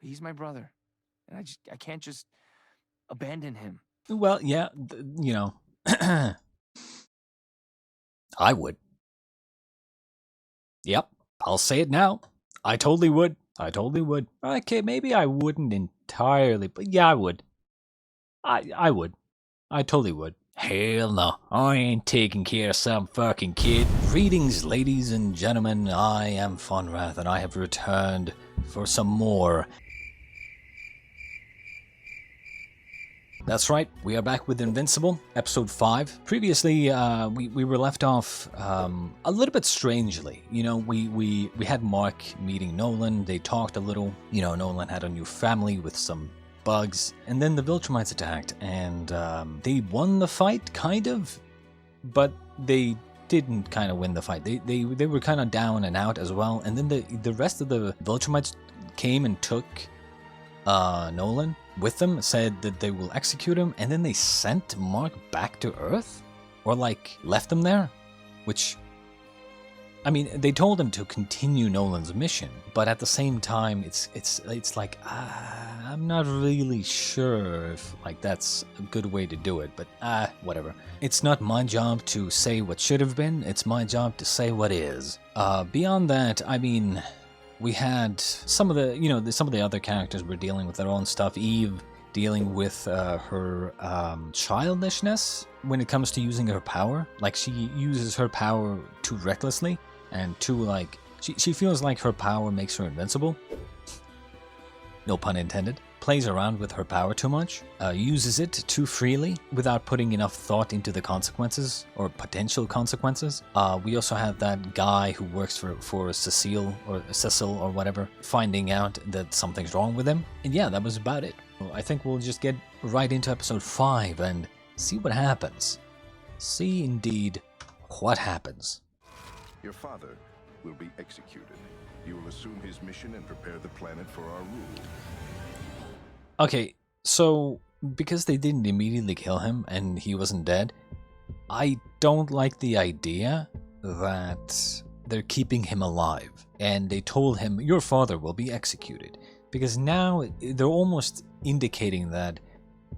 He's my brother, and I can't just abandon him. Well, yeah, you know, I would. Yep, I'll say it now. I totally would. I totally would. Okay, maybe I wouldn't entirely, but yeah, I would. I would. I totally would. Hell no, I ain't taking care of some fucking kid. Greetings, ladies and gentlemen. I am MrFonrath, and I have returned for some more. That's right, we are back with Invincible, episode 5. Previously, we were left off a little bit strangely. You know, we had Mark meeting Nolan, they talked a little. You know, Nolan had a new family with some bugs, and then the Viltrumites attacked, and they won the fight, kind of, but they didn't kind of win the fight. They were kind of down and out as well, and then the rest of the Viltrumites came and took Nolan with them, said that they will execute him, and then they sent Mark back to Earth? Or like, left him there? Which, I mean, they told him to continue Nolan's mission, but at the same time, it's like, I'm not really sure if like that's a good way to do it, but whatever. It's not my job to say what should have been, it's my job to say what is. Beyond that, I mean, we had some of the, you know, some of the other characters were dealing with their own stuff. Eve dealing with her childishness when it comes to using her power. Like, she uses her power too recklessly and too, like, she feels like her power makes her invincible. No pun intended. Plays around with her power too much, uses it too freely without putting enough thought into the consequences or potential consequences. We also have that guy who works for Cecil or whatever, finding out that something's wrong with him. And yeah, that was about it. I think we'll just get right into episode 5 and see what happens. See indeed what happens. Your father will be executed. You will assume his mission and prepare the planet for our rule. Okay, so because they didn't immediately kill him and he wasn't dead, I don't like the idea that they're keeping him alive. And they told him, your father will be executed. Because now they're almost indicating that,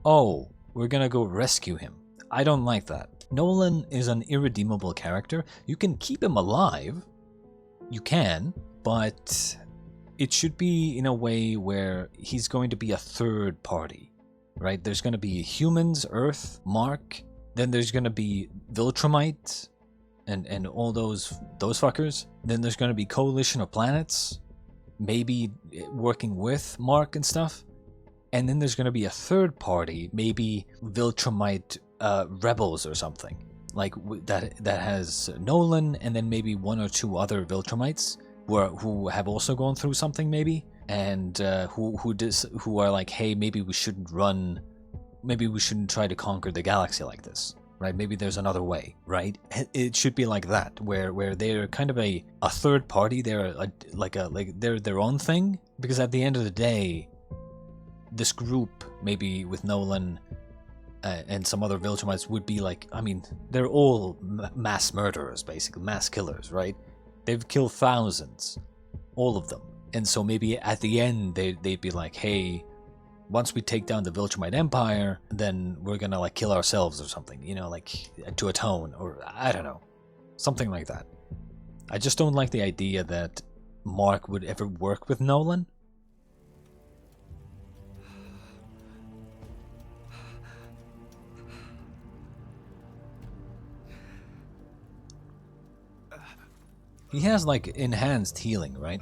oh, we're gonna go rescue him. I don't like that. Nolan is an irredeemable character. You can keep him alive. You can, but it should be in a way where he's going to be a third party, right? There's going to be humans, Earth, Mark, then there's going to be Viltrumite and all those fuckers. Then there's going to be coalition of planets, maybe working with Mark and stuff. And then there's going to be a third party, maybe Viltrumite rebels or something. Like that has Nolan and then maybe one or two other Viltrumites who have also gone through something maybe, and who are like, hey, maybe we shouldn't try to conquer the galaxy like this, right? Maybe there's another way, right? It should be like that, where they're kind of a third party. They're they're their own thing, because at the end of the day, this group, maybe with Nolan and some other Viltrumites, would be like, I mean, they're all mass murderers, basically, mass killers, right? They've killed thousands, all of them. And so maybe at the end, they'd be like, hey, once we take down the Viltrumite Empire, then we're gonna like kill ourselves or something, you know, like to atone, or I don't know, something like that. I just don't like the idea that Mark would ever work with Nolan. He has like enhanced healing, right?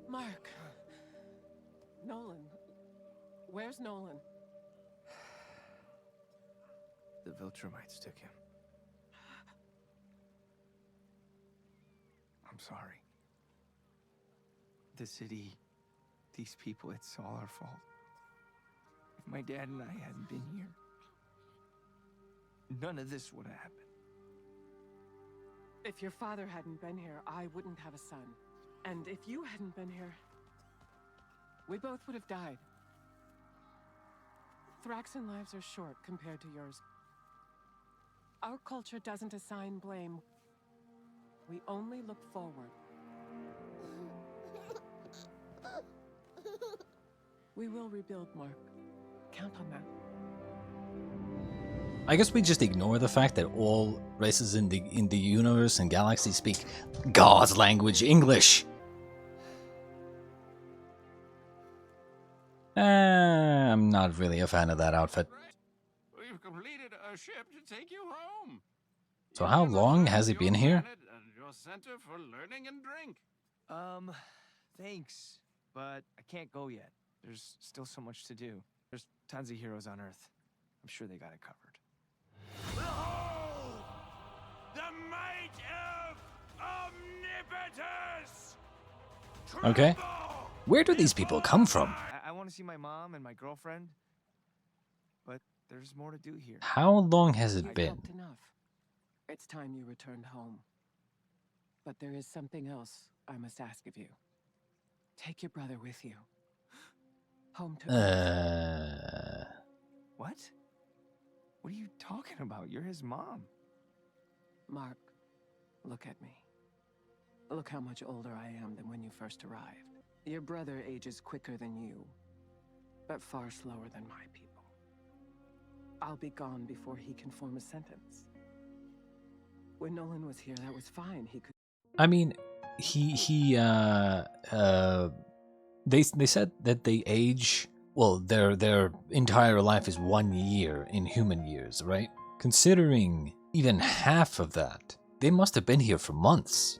Mark! Nolan. Where's Nolan? The Viltrumites took him. I'm sorry. The city, these people, it's all our fault. If my dad and I hadn't been here, none of this would have happened. If your father hadn't been here, I wouldn't have a son. And if you hadn't been here, we both would have died. Thraxan lives are short compared to yours. Our culture doesn't assign blame. We only look forward. We will rebuild, Mark. Count on that. I guess we just ignore the fact that all races in the universe and galaxy speak God's language, English. I'm not really a fan of that outfit. We've completed a ship to take you home. So how long has he been here? Your center for learning and drink. Thanks, but I can't go yet. There's still so much to do. There's tons of heroes on Earth. I'm sure they got it covered. Behold! The might of omnipotence! Okay. Tremble Where do these people come from? I want to see my mom and my girlfriend, but there's more to do here. How long has it I've been? helped enough. It's time you returned home. But there is something else I must ask of you. Take your brother with you. Home to What? What are you talking about? You're his mom. Mark, look at me. Look how much older I am than when you first arrived. Your brother ages quicker than you, but far slower than my people. I'll be gone before he can form a sentence. When Nolan was here, that was fine. He could. I mean, they said that they age. Well, their entire life is 1 year in human years, right? Considering even half of that, they must have been here for months,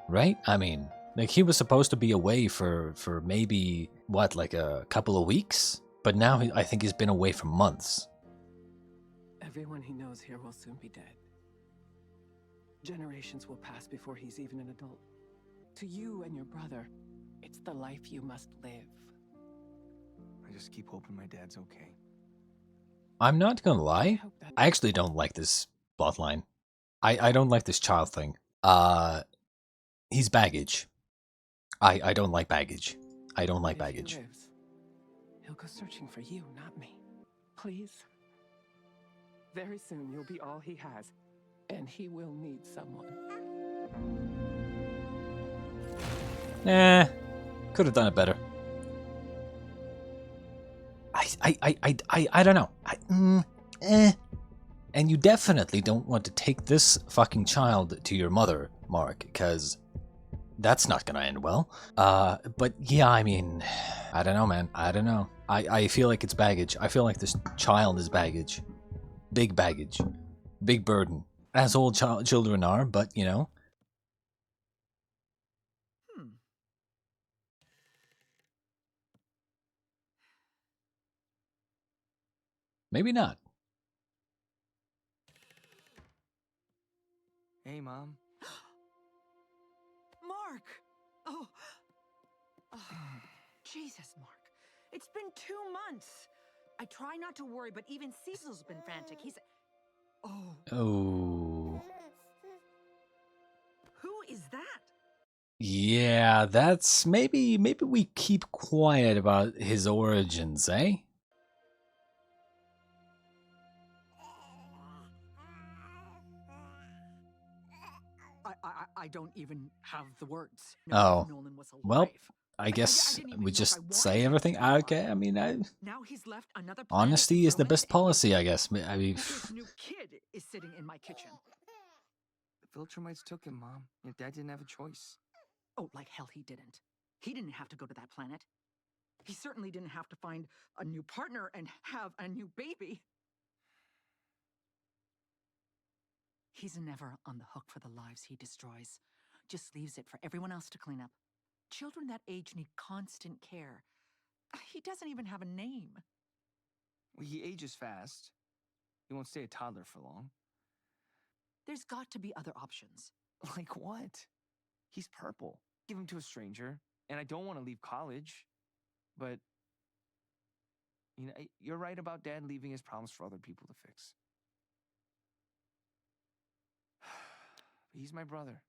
right? I mean, like he was supposed to be away for maybe what, like a couple of weeks, but now I think he's been away for months. Everyone he knows here will soon be dead. Generations will pass before he's even an adult. To you and your brother, it's the life you must live. I just keep hoping my dad's okay. I'm not gonna lie, hope that- I actually don't like this plotline. I don't like this child thing. He's baggage. I don't like baggage. I don't like But if he baggage. lives, he'll go searching for you, not me. Please. Very soon you'll be all he has, and he will need someone. Could have done it better. I don't know. And you definitely don't want to take this fucking child to your mother, Mark, because that's not gonna end well. But yeah, I mean, I don't know, man. I don't know. I feel like it's baggage. I feel like this child is baggage. Big baggage. Big burden. As all children are, but you know. Maybe not. Hey, Mom. Mark! Oh. Jesus, Mark. It's been 2 months. I try not to worry, but even Cecil's been frantic. He's... Oh. Oh. Who is that? Yeah, that's maybe we keep quiet about his origins, eh? I don't even have the words. Oh. Nolan was alive. Well, I guess didn't even we know just if I say wanted everything. to. Okay, I mean, Now he's left another planet honesty is the ruined, best and policy, I guess. I mean, this new kid is sitting in my kitchen. The Viltrumites took him, Mom. Your dad didn't have a choice. Oh, like hell he didn't. He didn't have to go to that planet. He certainly didn't have to find a new partner and have a new baby. He's never on the hook for the lives he destroys. Just leaves it for everyone else to clean up. Children that age need constant care. He doesn't even have a name. Well, he ages fast. He won't stay a toddler for long. There's got to be other options. Like what? He's purple. Give him to a stranger. And I don't want to leave college. But, you know, you're right about Dad leaving his problems for other people to fix. He's my brother.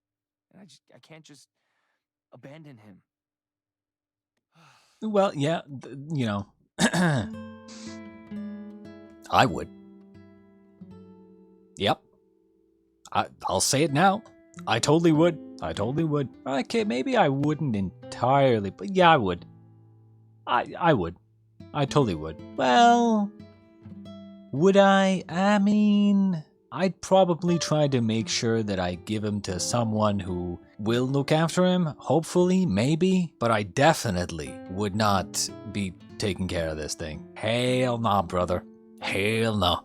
And I can't just abandon him. Well, yeah, you know, I would. Yep. I'll say it now. I totally would. I totally would. Okay, maybe I wouldn't entirely, but yeah, I would. I would. I totally would. Well, would I? I mean, I'd probably try to make sure that I give him to someone who will look after him, hopefully, maybe, but I definitely would not be taking care of this thing. Hell no, brother. Hell no.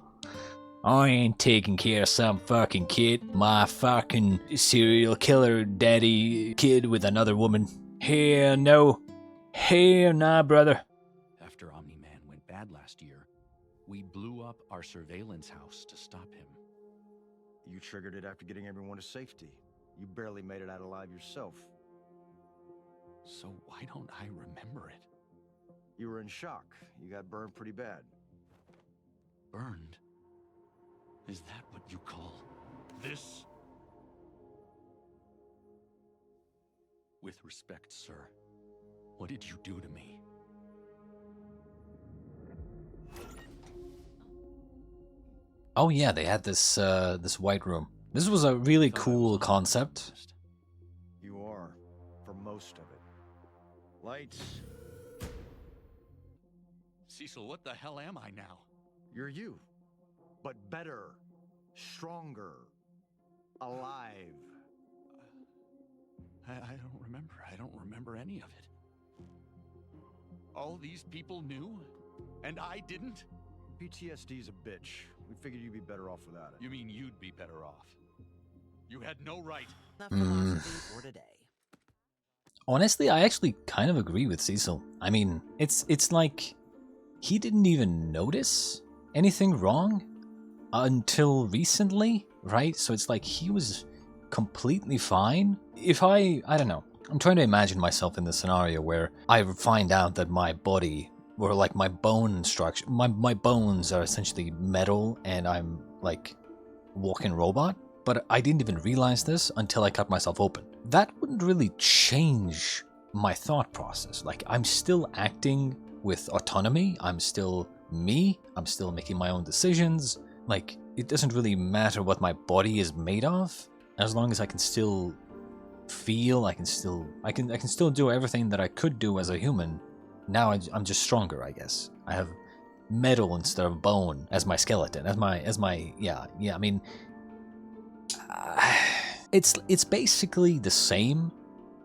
I ain't taking care of some fucking kid, my fucking serial killer daddy kid with another woman. Hell no. Hell nah, brother. After Omni-Man went bad last year, we blew up our surveillance house to stop him. You triggered it after getting everyone to safety. You barely made it out alive yourself. So why don't I remember it? You were in shock. You got burned pretty bad. Burned? Is that what you call this? With respect, sir, what did you do to me? Oh yeah, they had this this white room. This was a really cool concept. You are, for most of it. Lights. Cecil, what the hell am I now? You're you. But better. Stronger. Alive. I don't remember. I don't remember any of it. All these people knew, and I didn't? PTSD's a bitch. We figured you'd be better off without it. You mean you'd be better off? You had no right. For today. Honestly, I actually kind of agree with Cecil. I mean, it's like he didn't even notice anything wrong until recently, right? So it's like he was completely fine. If I don't know, I'm trying to imagine myself in the scenario where I find out that my body, or like my bone structure, my bones are essentially metal and I'm like walking robot, but I didn't even realize this until I cut myself open. That wouldn't really change my thought process. Like, I'm still acting with autonomy, I'm still me, I'm still making my own decisions. Like, it doesn't really matter what my body is made of, as long as I can still feel, I can still do everything that I could do as a human. Now I'm just stronger, I guess. I have metal instead of bone as my skeleton, as my yeah. I mean, it's basically the same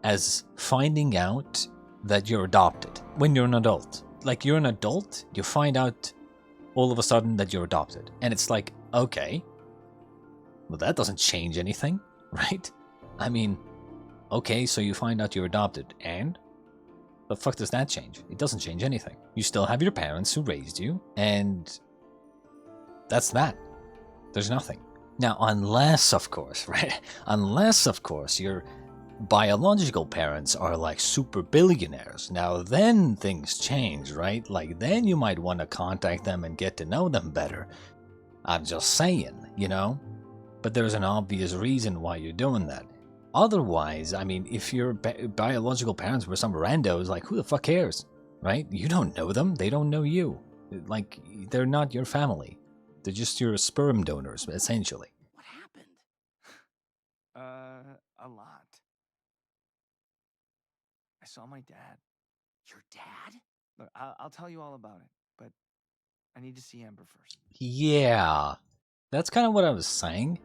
as finding out that you're adopted when you're an adult. Like, you're an adult, you find out all of a sudden that you're adopted, and it's like, okay, well, that doesn't change anything, right? I mean, okay, so you find out you're adopted, and the fuck does that change? It doesn't change anything. You still have your parents who raised you, and that's that. There's nothing. Now, unless, of course, right? Unless, of course, your biological parents are like super billionaires. Now, then things change, right? Like, then you might want to contact them and get to know them better. I'm just saying, you know? But there's an obvious reason why you're doing that. Otherwise, I mean, if your biological parents were some randos, like, who the fuck cares, right? You don't know them, they don't know you. Like, they're not your family. They're just your sperm donors, essentially. What happened? A lot. I saw my dad. Your dad? Look, I'll tell you all about it, but I need to see Amber first. Yeah, that's kind of what I was saying.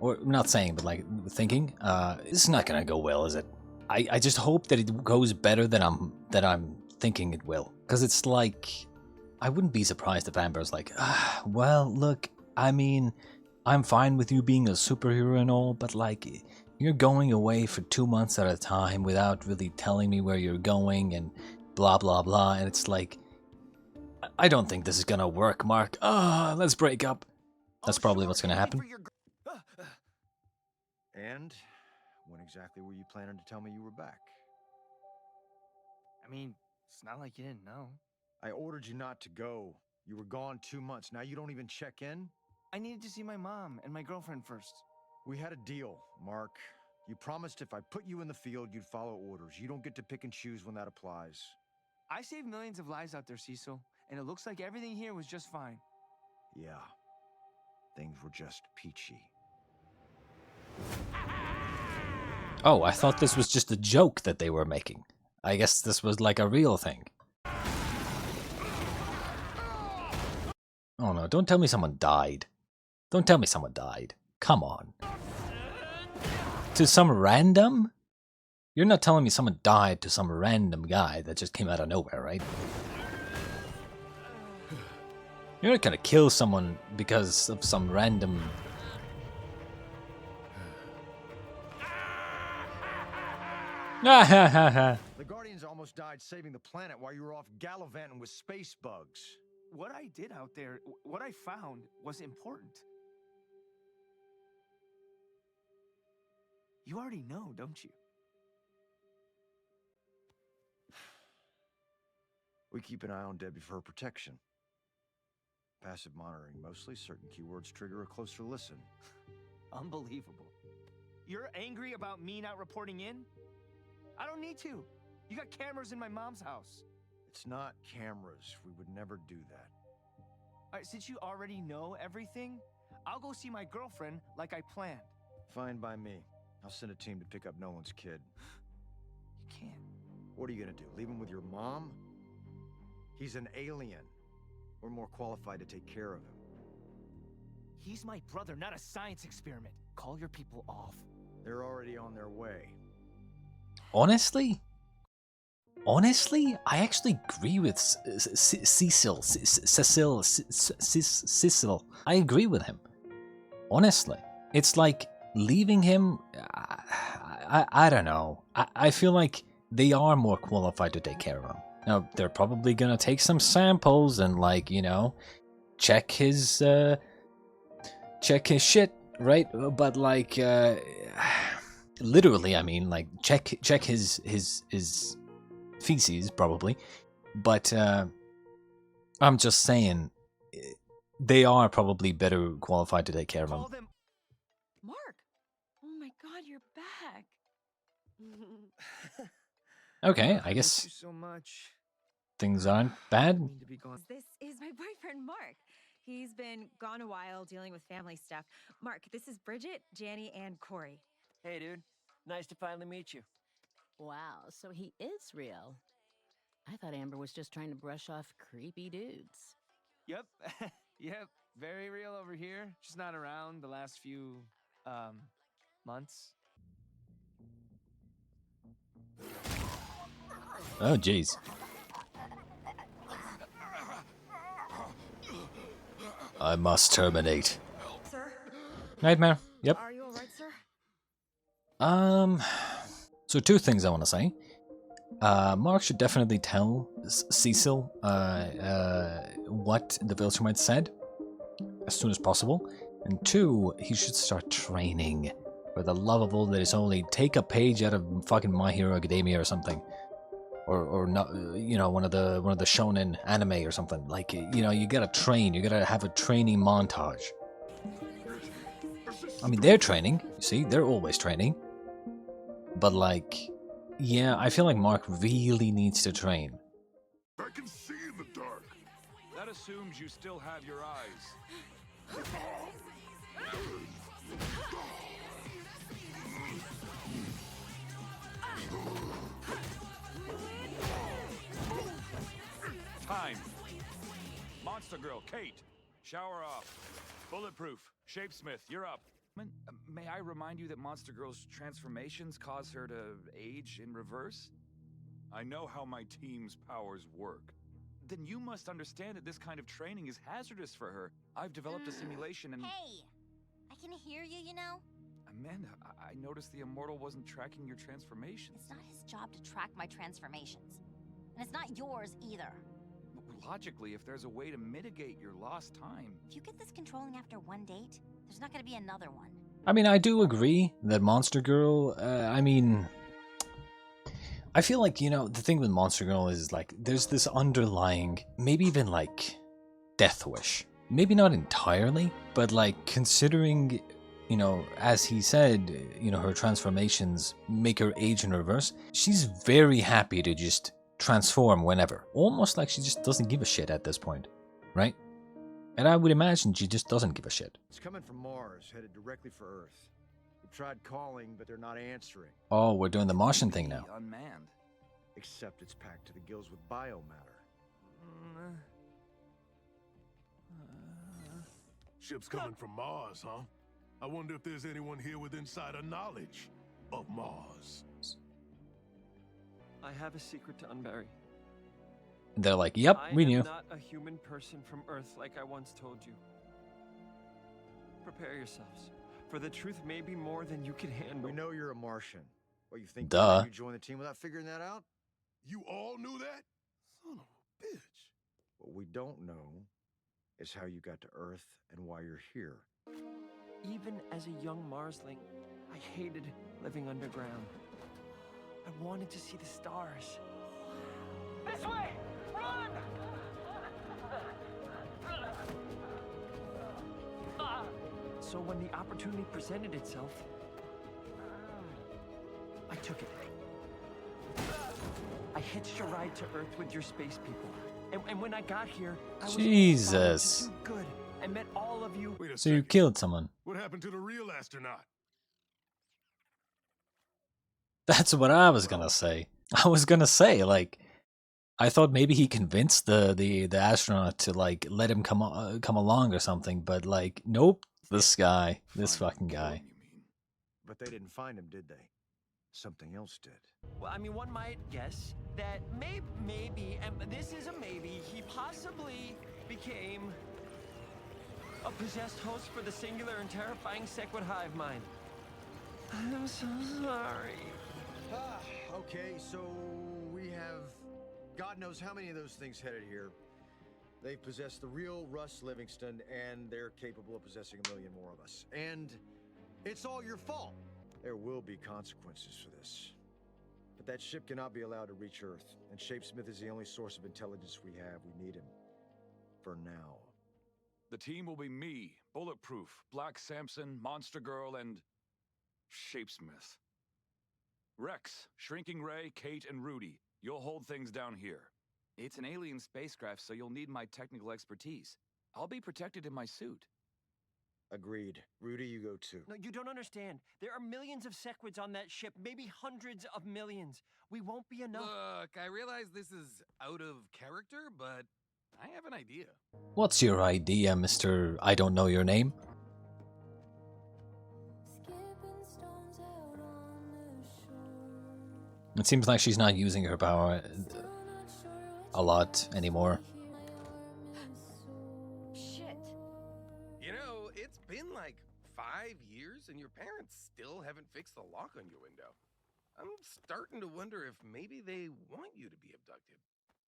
Or not saying, but like thinking. This is not gonna go well, is it? I just hope that it goes better than I'm thinking it will. Because it's like, I wouldn't be surprised if Amber's like, well, look, I mean, I'm fine with you being a superhero and all, but like, you're going away for 2 months at a time without really telling me where you're going and blah, blah, blah. And it's like, I don't think this is gonna work, Mark. Let's break up. That's probably what's gonna happen. And when exactly were you planning to tell me you were back? I mean, it's not like you didn't know. I ordered you not to go. You were gone 2 months. Now you don't even check in? I needed to see my mom and my girlfriend first. We had a deal, Mark. You promised if I put you in the field, you'd follow orders. You don't get to pick and choose when that applies. I saved millions of lives out there, Cecil, and it looks like everything here was just fine. Yeah. Things were just peachy. Oh, I thought this was just a joke that they were making. I guess this was like a real thing. Oh no, don't tell me someone died. Don't tell me someone died. Come on. To some random? You're not telling me someone died to some random guy that just came out of nowhere, right? You're not gonna kill someone because of some random... The Guardians almost died saving the planet while you were off gallivanting with space bugs. What I did out there, what I found, was important. You already know, don't you? We keep an eye on Debbie for her protection. Passive monitoring mostly. Certain keywords trigger a closer listen. Unbelievable. You're angry about me not reporting in? I don't need to. You got cameras in my mom's house. It's not cameras. We would never do that. All right, since you already know everything, I'll go see my girlfriend like I planned. Fine by me. I'll send a team to pick up Nolan's kid. You can't. What are you gonna do? Leave him with your mom? He's an alien. We're more qualified to take care of him. He's my brother, not a science experiment. Call your people off. They're already on their way. Honestly, I actually agree with Cecil. Cecil. I agree with him. Honestly, it's like leaving him. I don't know. I feel like they are more qualified to take care of him. Now they're probably gonna take some samples and, like, you know, check his shit, right? But like, literally, I mean, like, check his feces probably. But I'm just saying, they are probably better qualified to take care of him. Mark! Oh my God, you're back. Okay, I guess Thank you so much. things aren't bad. This is my boyfriend, Mark. He's been gone a while dealing with family stuff. Mark, this is Bridget, Janny, and Corey. Hey, dude. Nice to finally meet you. Wow, so he is real. I thought Amber was just trying to brush off creepy dudes. Yep. Yep. Very real over here. Just not around the last few months. Oh, jeez. I must terminate. Sir? Nightmare. Yep. Are you alright, sir? So two things I want to say. Mark should definitely tell Cecil what the Viltrumites said as soon as possible. And two, he should start training. For the love of all that is holy, take a page out of fucking My Hero Academia or something. Or not, you know, one of the shonen anime or something. Like, you know, you gotta train. You gotta have a training montage. I mean, they're training. You see, they're always training. But like, yeah, I feel like Mark really needs to train. I can see in the dark. That assumes you still have your eyes. Time. Monster Girl, Kate. Shower off. Bulletproof. Shapesmith, you're up. May I remind you that Monster Girl's transformations cause her to age in reverse? I know how my team's powers work. Then you must understand that this kind of training is hazardous for her. I've developed a simulation and... Hey! I can hear you, you know? Amanda, I noticed the Immortal wasn't tracking your transformations. It's not his job to track my transformations. And it's not yours either. Logically, if there's a way to mitigate your lost time... If you get this controlling after one date, there's not gonna be another one. I mean, I do agree that Monster Girl, I mean... I feel like, you know, the thing with Monster Girl is, like, there's this underlying, maybe even, like, death wish. Maybe not entirely, but, like, considering you know, as he said, you know, her transformations make her age in reverse. She's very happy to just transform whenever. Almost like she just doesn't give a shit at this point, right? And I would imagine she just doesn't give a shit. It's coming from Mars, headed directly for Earth. We've tried calling, but they're not answering. Oh, we're doing the Martian thing now. Unmanned. Except it's packed to the gills with biomatter. Ship's coming from Mars, huh? I wonder if there's anyone here with insider knowledge of Mars. I have a secret to unbury. They're like, yep, we knew. I am not a human person from Earth like I once told you. Prepare yourselves, for the truth may be more than you can handle. We know you're a Martian. What, you think Duh. you joined the team without figuring that out? You all knew that? Son of a bitch. What we don't know is how you got to Earth and why you're here. Even as a young Marsling, I hated living underground. I wanted to see the stars. This way! Run! So when the opportunity presented itself, I took it. I hitched a ride to Earth with your space people. And when I got here, I was Jesus. too good. I met all of you. So you killed someone. What happened to the real astronaut? That's what I was gonna say. I was gonna say, like, I thought maybe he convinced the astronaut to like let him come along or something, but like, nope. This guy, this fucking guy. But they didn't find him, did they? Something else did. Well, I mean, one might guess that maybe, and this is a maybe, he possibly became a possessed host for the singular and terrifying Sequid hive mind. I'm so sorry. Okay, so we have God knows how many of those things headed here. They've possessed the real Russ Livingston, and they're capable of possessing a million more of us. And it's all your fault. There will be consequences for this. But that ship cannot be allowed to reach Earth, and Shapesmith is the only source of intelligence we have. We need him. For now. The team will be me, Bulletproof, Black Samson, Monster Girl, and Shapesmith. Rex, Shrinking Ray, Kate, and Rudy. You'll hold things down here. It's an alien spacecraft, so you'll need my technical expertise. I'll be protected in my suit. Agreed. Rudy, you go too. No, you don't understand. There are millions of Sequids on that ship, maybe hundreds of millions. We won't be enough. Look, I realize this is out of character, but I have an idea. What's your idea, Mr. I don't know your name? It seems like she's not using her power a lot anymore. Shit. You know, it's been like 5 years and your parents still haven't fixed the lock on your window. I'm starting to wonder if maybe they want you to be abducted.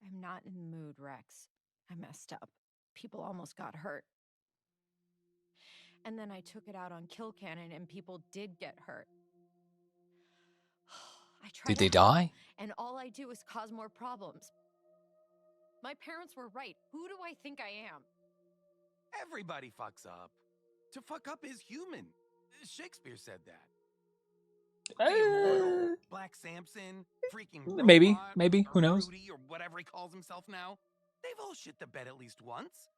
I'm not in the mood, Rex. I messed up. People almost got hurt. And then I took it out on Kill Cannon and people did get hurt. I tried Did they to help, die? and all I do is cause more problems. My parents were right. Who do I think I am? Everybody fucks up. To fuck up is human. Shakespeare said that. The immortal, Black Samson, freaking Maybe, robot, maybe, who or knows? Rudy, or whatever he calls himself now. They've all shit the bed at least once.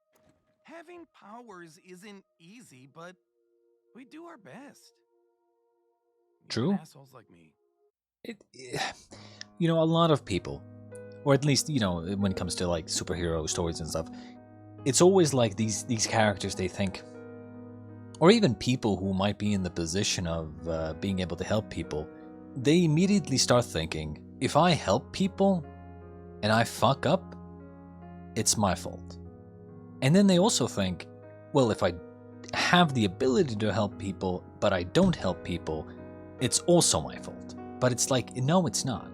Having powers isn't easy, but we do our best. True. Even assholes like me. You know, a lot of people, or at least, you know, when it comes to like superhero stories and stuff, it's always like these characters, they think, or even people who might be in the position of being able to help people, they immediately start thinking, if I help people and I fuck up, it's my fault. And then they also think, well, if I have the ability to help people, but I don't help people, it's also my fault. But it's like, no, it's not.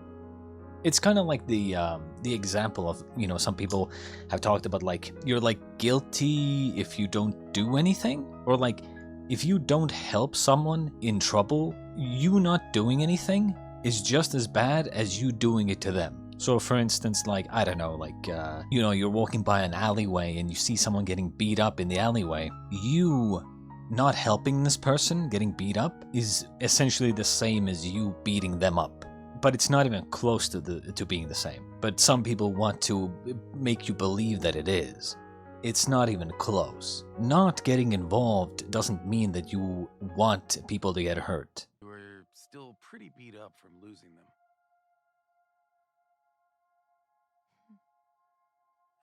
It's kind of like the example of, you know, some people have talked about like, you're like guilty if you don't do anything, or like if you don't help someone in trouble, you not doing anything is just as bad as you doing it to them. So for instance, like, I don't know, like, you know, you're walking by an alleyway and you see someone getting beat up in the alleyway. You not helping this person getting beat up is essentially the same as you beating them up. But it's not even close to being the same. But some people want to make you believe that it is. It's not even close. Not getting involved doesn't mean that you want people to get hurt. You were still pretty beat up from losing them.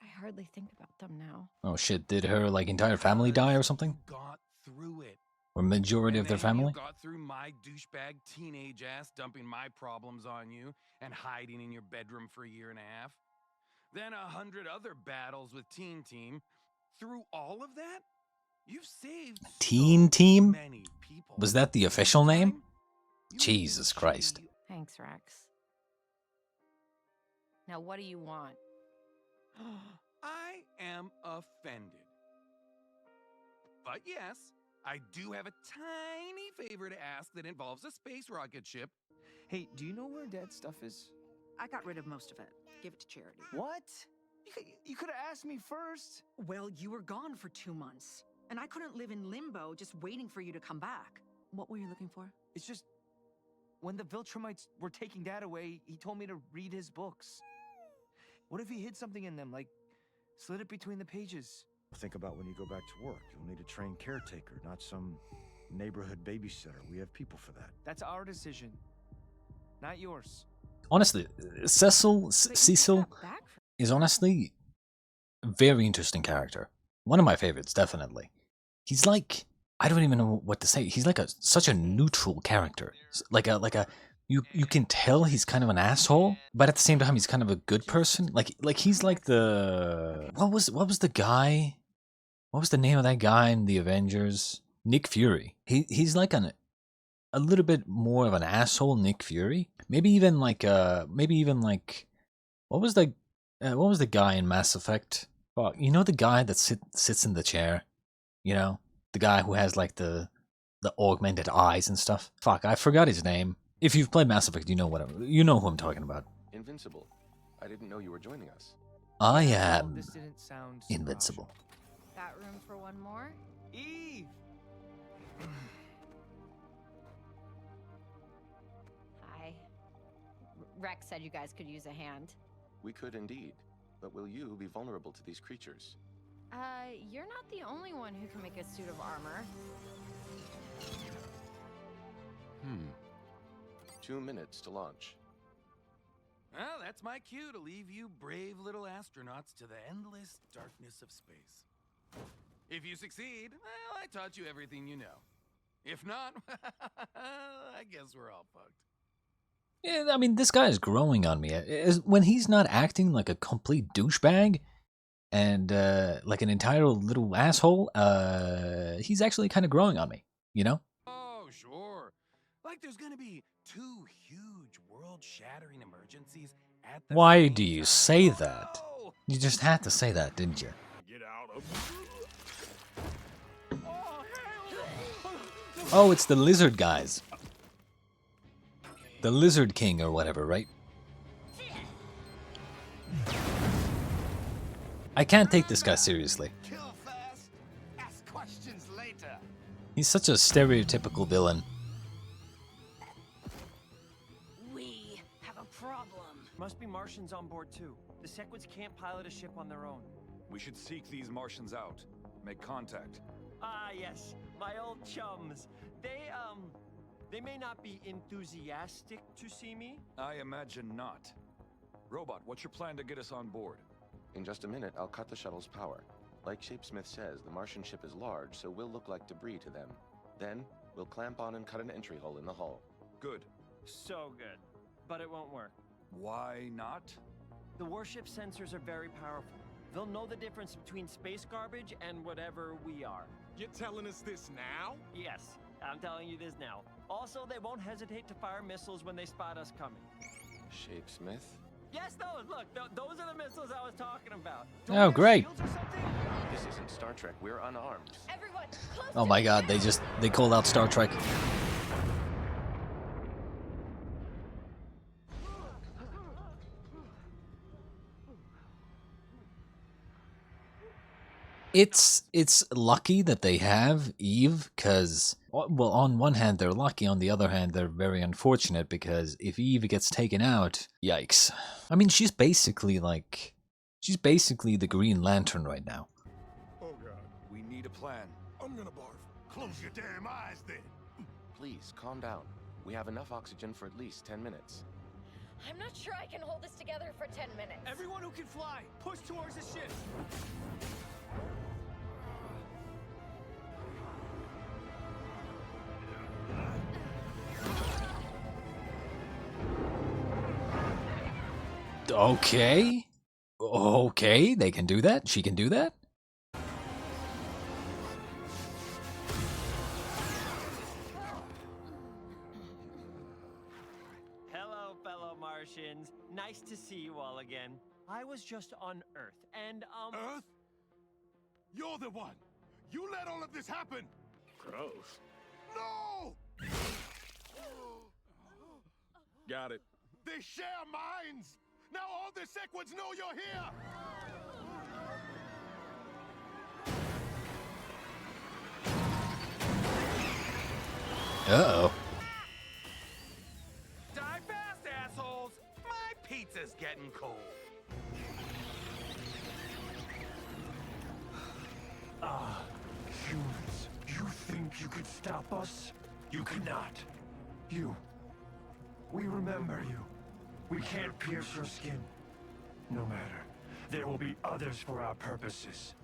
I hardly think about them now. Oh shit, did her like entire family die or something? Got through it. Or majority of their family? You got through my douchebag teenage ass dumping my problems on you and hiding in your bedroom for a year and a half. Then 100 other battles with Teen Team. Through all of that, you've saved Teen Team? many people. Was that the official name? Jesus Christ. Thanks, Rex. Now, what do you want? I am offended. But yes, I do have a tiny favor to ask that involves a space rocket ship. Hey, do you know where Dad's stuff is? I got rid of most of it. Give it to charity. What? You could have asked me first. Well, you were gone for 2 months, and I couldn't live in limbo just waiting for you to come back. What were you looking for? It's just, when the Viltrumites were taking Dad away, he told me to read his books. What if he hid something in them, like slid it between the pages? Think about when you go back to work. You'll need a trained caretaker, not some neighborhood babysitter. We have people for that. That's our decision, not yours. Honestly, Cecil is honestly a very interesting character. One of my favorites, definitely. He's like, I don't even know what to say. He's like such a neutral character. You can tell he's kind of an asshole, but at the same time he's kind of a good person. Like he's like the what was the guy? What was the name of that guy in the Avengers? Nick Fury. He's like a little bit more of an asshole Nick Fury. Maybe even like what was the guy in Mass Effect? Well, you know the guy that sits in the chair? You know? The guy who has like the augmented eyes and stuff. Fuck, I forgot his name. If you've played Mass Effect, you know who I'm talking about. Invincible. I didn't know you were joining us. I am This didn't sound invincible. Got room for one more? Eve! Hi. Rex said you guys could use a hand. We could indeed. But will you be vulnerable to these creatures? You're not the only one who can make a suit of armor. 2 minutes to launch. Well, that's my cue to leave you brave little astronauts to the endless darkness of space. If you succeed, well, I taught you everything you know. If not, I guess we're all fucked. Yeah, I mean, this guy is growing on me. When he's not acting like a complete douchebag and like an entire little asshole, he's actually kind of growing on me, you know? Oh, sure. Like there's gonna be 2 huge world-shattering emergencies at the Why same do you time. say that? You just had to say that, didn't you? Get out of... Oh, it's the lizard guys. The Lizard King or whatever, right? I can't take this guy seriously. Kill first, ask questions later. He's such a stereotypical villain. We have a problem. Must be Martians on board too. The Sequids can't pilot a ship on their own. We should seek these Martians out. Make contact. Ah, yes, my old chums. They may not be enthusiastic to see me. I imagine not. Robot, what's your plan to get us on board? In just a minute, I'll cut the shuttle's power. Like Shapesmith says, the Martian ship is large, so we'll look like debris to them. Then, we'll clamp on and cut an entry hole in the hull. Good. So good. But it won't work. Why not? The warship sensors are very powerful. They'll know the difference between space garbage and whatever we are. You're telling us this now? Yes, I'm telling you this now. Also, they won't hesitate to fire missiles when they spot us coming. Shapesmith? Yes, those! Look, those are the missiles I was talking about. Oh, great. This isn't Star Trek. We're unarmed. Everyone, close Oh my god, they called out Star Trek. it's lucky that they have Eve, because, well, on one hand they're lucky, on the other hand they're very unfortunate, because if Eve gets taken out, yikes. I mean, she's basically the Green Lantern right now. Oh God. We need a plan. I'm gonna barf. Close your damn eyes then. Please, calm down. We have enough oxygen for at least 10 minutes. I'm not sure I can hold this together for 10 minutes. Everyone who can fly, push towards the ship. Okay. Okay, they can do that. She can do that. Hello, fellow Martians. Nice to see you all again. I was just on Earth, and, Earth? You're the one! You let all of this happen! Gross. No! Got it. They share minds! Now all the Sequids know you're here! Uh-oh. Die fast, assholes! My pizza's getting cold. Ah, humans, you think you could stop us? You cannot. We remember you. We can't pierce your skin. No matter. There will be others for our purposes.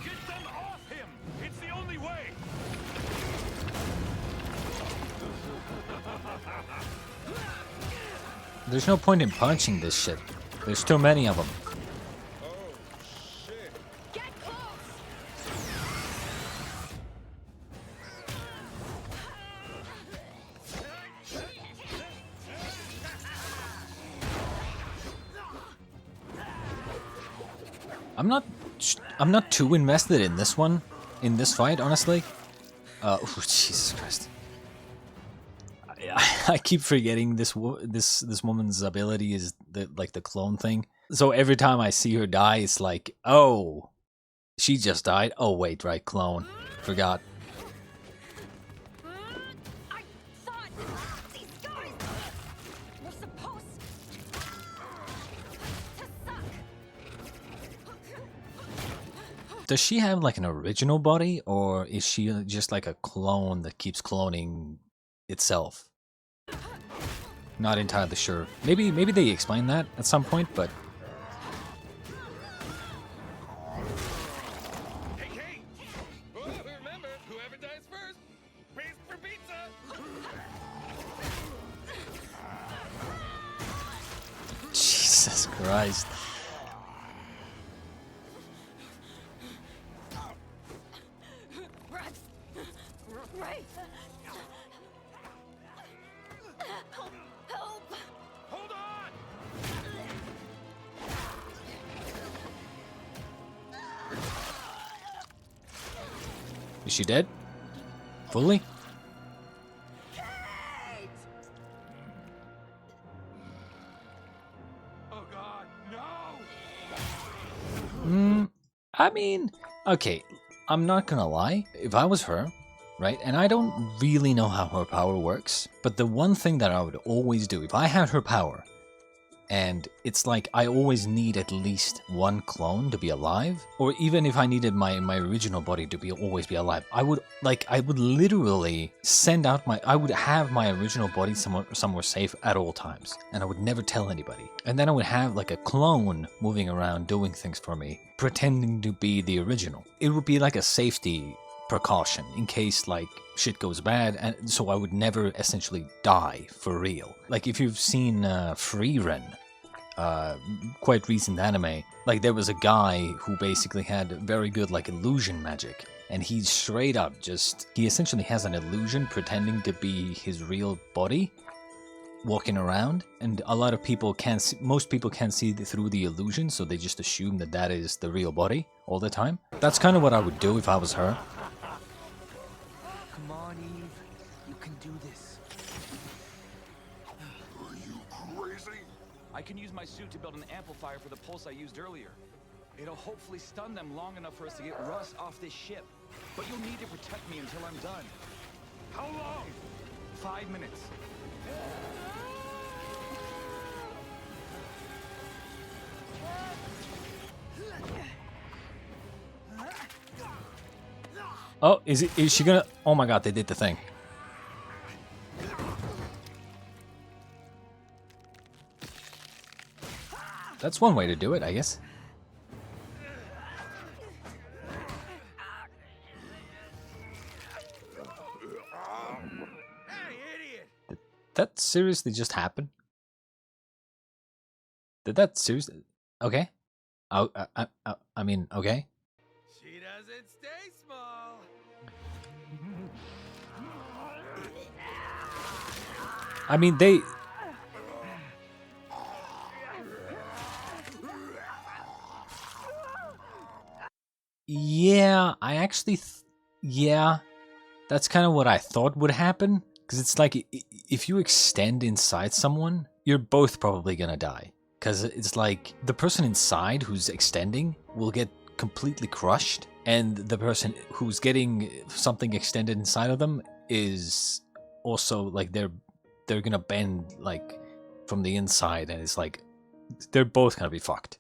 Get them off him! It's the only way! There's no point in punching this shit. There's too many of them. I'm not too invested in this one, in this fight, honestly. Oh, Jesus Christ! I keep forgetting this woman's ability is the clone thing. So every time I see her die, it's like, oh, she just died. Oh wait, right, clone. Forgot. I thought these guys were supposed to suck. Does she have like an original body, or is she just like a clone that keeps cloning itself? Not entirely sure. Maybe they explain that at some point, but Hey, Kate! Oh, remember, whoever dies first pays for pizza! Jesus Christ. Right. Help! Hold on! Is she dead? Fully? Oh God, no! I mean, okay, I'm not gonna lie. If I was her, right, and I don't really know how her power works, but the one thing that I would always do, if I had her power, and it's like I always need at least one clone to be alive, or even if I needed my original body to always be alive, I would literally send out I would have my original body somewhere safe at all times, and I would never tell anybody. And then I would have like a clone moving around doing things for me, pretending to be the original. It would be like a safety precaution in case like shit goes bad, and so I would never essentially die for real. Like if you've seen Free-Ren, quite recent anime, like there was a guy who basically had very good like illusion magic, and he straight up he essentially has an illusion pretending to be his real body walking around, and a lot of people most people can't see through the illusion, so they just assume that is the real body all the time. That's kind of what I would do if I was her. Come on, Eve. You can do this. Are you crazy? I can use my suit to build an amplifier for the pulse I used earlier. It'll hopefully stun them long enough for us to get Russ off this ship. But you'll need to protect me until I'm done. How long? 5 minutes. Oh, is she gonna? Oh my god, they did the thing. That's one way to do it, I guess. Did that seriously just happen? Did that seriously? Okay. I mean, okay. She doesn't stay small. I mean, they... Yeah, I actually... yeah, that's kind of what I thought would happen. Because it's like, if you extend inside someone, you're both probably gonna die. Because it's like, the person inside who's extending will get completely crushed. And the person who's getting something extended inside of them is also, like, they're gonna bend, like, from the inside. And it's like, they're both gonna be fucked.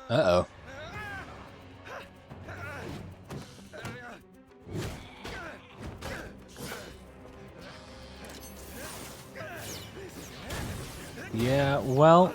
Uh-oh. Yeah, well...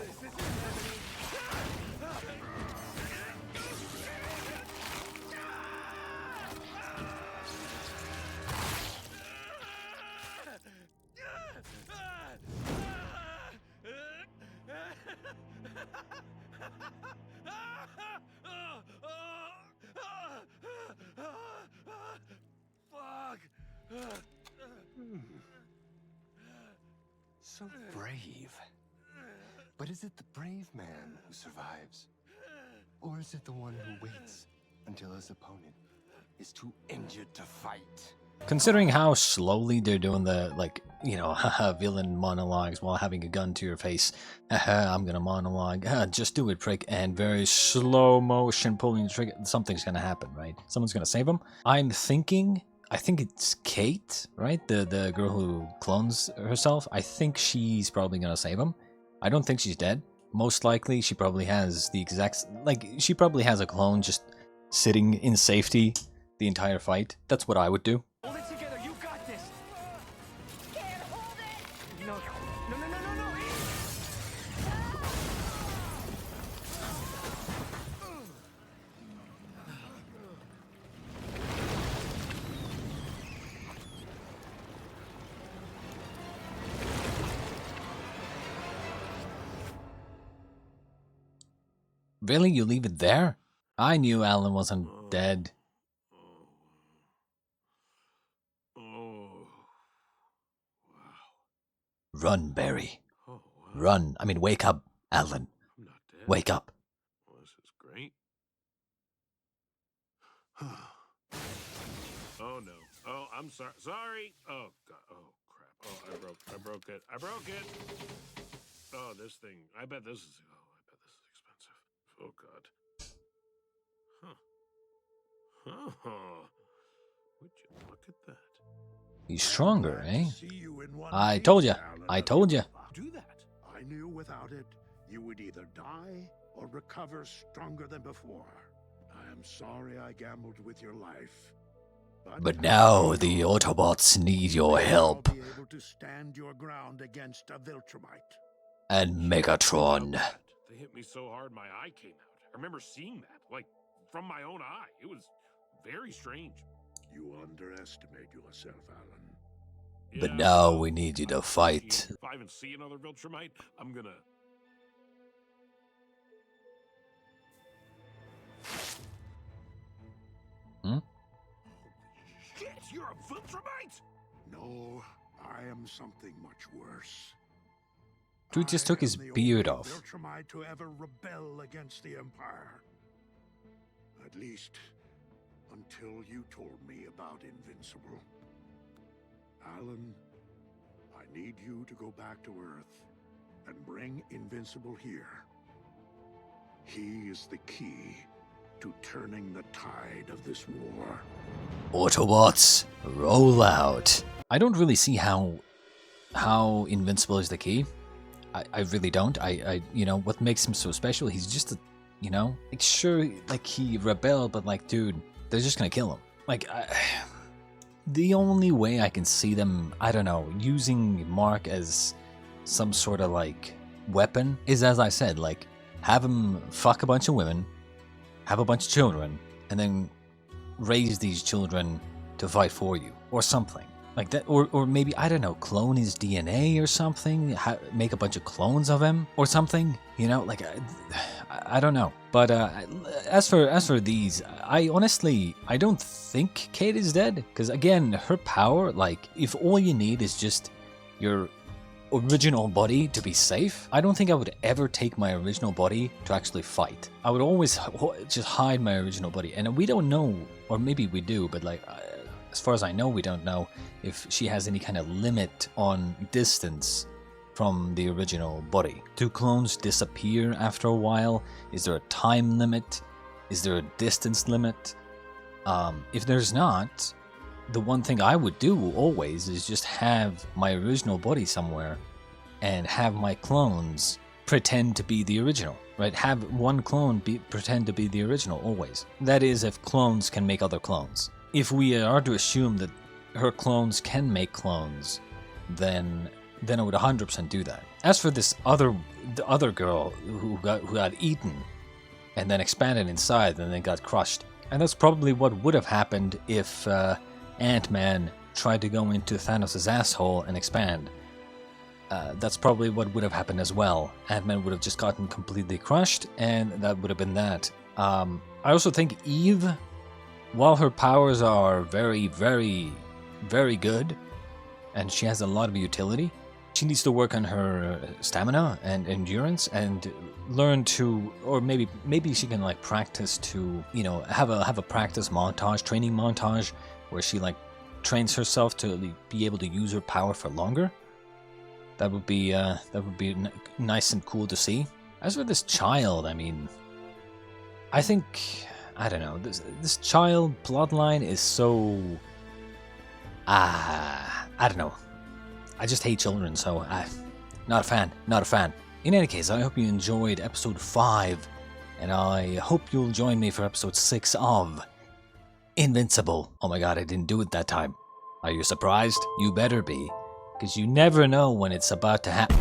So brave. But is it the brave man who survives? Or is it the one who waits until his opponent is too injured to fight? Considering how slowly they're doing the, like, you know, haha, villain monologues while having a gun to your face. Haha, I'm gonna monologue. Just do it, prick. And very slow motion pulling the trigger. Something's gonna happen, right? Someone's gonna save him. I'm thinking... I think it's Kate, right? The girl who clones herself. I think she's probably gonna save him. I don't think she's dead. Most likely, she probably has the exact... Like, she probably has a clone just sitting in safety the entire fight. That's what I would do. Hold it together, you got this! Can't hold it! No, no, no, no, no, no! Really? You leave it there? I knew Alan wasn't dead. Run, Barry. Run. I mean, wake up, Alan. Wake up. Well, this is great. Oh no. Oh, I'm sorry. Sorry. Oh god. Oh crap. Oh, I broke it. I broke it. Oh, this thing. I bet this is. Oh, I bet this is expensive. Oh god. Huh. Oh. Would you look at that? He's stronger, eh? I told you. I told you. Do that. I knew without it, you would either die or recover stronger than before. I am sorry I gambled with your life. But now the Autobots need your help. Be able to stand your ground against a Viltrumite. And Megatron. They hit me so hard my eye came out. I remember seeing that, like, from my own eye. It was very strange. You underestimate yourself, Alan. But now we need you to fight. If I even see another Viltrumite, I'm gonna... Hmm? Shit, you're a Viltrumite? No, I am something much worse. Dude just took his beard off. Viltrumite to ever rebel against the Empire. At least until you told me about Invincible. Alan, I need you to go back to Earth and bring Invincible here. He is the key to turning the tide of this war. Autobots, roll out. I don't really see how Invincible is the key. I really don't. I you know, what makes him so special, he's just a, you know, like, sure, like, he rebelled, but like, dude, they're just gonna kill him. Like, the only way I can see them, I don't know, using Mark as some sort of like weapon is, as I said, like, have him fuck a bunch of women, have a bunch of children, and then raise these children to fight for you, or something like that. Or maybe, I don't know, clone his DNA or something, make a bunch of clones of him or something, you know, like, I don't know. But as for these, I honestly, I don't think Kate is dead, because again, her power, like, if all you need is just your original body to be safe, I don't think I would ever take my original body to actually fight. I would always just hide my original body, and we don't know, or maybe we do, but like, as far as I know, we don't know if she has any kind of limit on distance from the original body. Do clones disappear after a while? Is there a time limit? Is there a distance limit? If there's not, the one thing I would do always is just have my original body somewhere and have my clones pretend to be the original, right? Have one clone pretend to be the original always. That is, if clones can make other clones. If we are to assume that her clones can make clones, then I would 100% do that. As for this the other girl who got eaten and then expanded inside and then got crushed, and that's probably what would have happened if Ant-Man tried to go into Thanos' asshole and expand. That's probably what would have happened as well. Ant-Man would have just gotten completely crushed, and that would have been that. I also think Eve, while her powers are very, very, very good, and she has a lot of utility, she needs to work on her stamina and endurance and learn to, or maybe she can like practice to, you know, have a practice montage, training montage, where she like trains herself to be able to use her power for longer. That would be nice and cool to see. As for this child, I mean, I think, I don't know, this child bloodline is so, I don't know. I just hate children, so not a fan. In any case, I hope you enjoyed episode 5, and I hope you'll join me for episode 6 of Invincible. Oh my god, I didn't do it that time. Are you surprised? You better be, because you never know when it's about to happen.